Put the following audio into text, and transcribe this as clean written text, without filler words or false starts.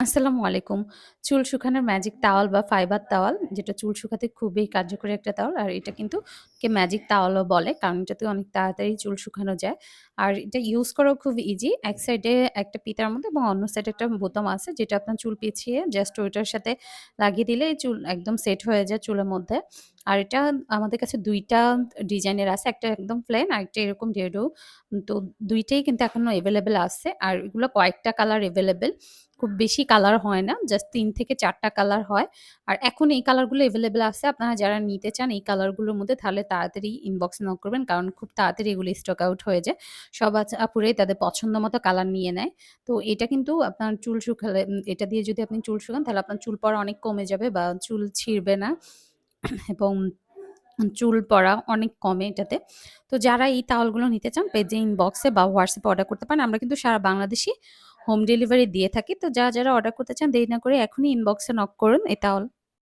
আসসালামু আলাইকুম। চুল শুকানোর ম্যাজিক টাওয়াল বা ফাইবার টাওয়াল যেটা চুল শুকাতে খুবই কার্যকরী একটা টাওয়াল। আর এটা কিন্তু ম্যাজিক টাওয়ালও বলে। কারণ এটাতে অনেক তাড়াতাড়ি চুল শুকানো যায়। আর এটা ইউজ করাও খুব ইজি। এক সাইডে একটা পিতার মতো এবং অন্য সাইডে একটা বোতাম আছে যেটা আপনার চুল পেঁচিয়ে জাস্ট ওইটার সাথে লাগিয়ে দিলেই চুল একদম সেট হয়ে যায় চুলের মধ্যে। আর এটা আমাদের কাছে ২ টা ডিজাইনের আছে। একটা একদম প্লেন আরেকটা এরকম ডেডো। তো ২ টাই কিন্তু এখনো এভেইলেবল আছে। আর এগুলো কয়েকটা কালার এভেইলেবল। খুব বেশি কালার হয় না। জাস্ট ৩ থেকে ৪ টা কালার হয়। আর এখন এই কালারগুলো এভেইলেবল আছে। আপনারা যারা নিতে চান এই কালারগুলোর মধ্যে তাহলে তাড়াতাড়ি ইনবক্সে নক করবেন। কারণ খুব তাড়াতাড়ি এগুলো স্টক আউট হয়ে যায়। সব আপুরাই তাদের পছন্দ মতো কালার নিয়ে নেয়। তো এটা কিন্তু আপনার চুল শুকালে এটা দিয়ে যদি আপনি চুল শুকান তাহলে আপনার চুল পড়া অনেক কমে যাবে বা চুল ছিঁড়বে না এবং চুল পড়া অনেক কমে এটাতে। তো যারা এই টাওয়ালগুলো নিতে চান পেজে ইনবক্সে বা হোয়াটসঅ্যাপে অর্ডার করতে পারেন। আমরা কিন্তু সারা বাংলাদেশে হোম ডেলিভারি দিয়ে থাকি। তো যারা অর্ডার করতে চান দেরি না করে এখনই ইনবক্সে নক করুন এই টাওয়াল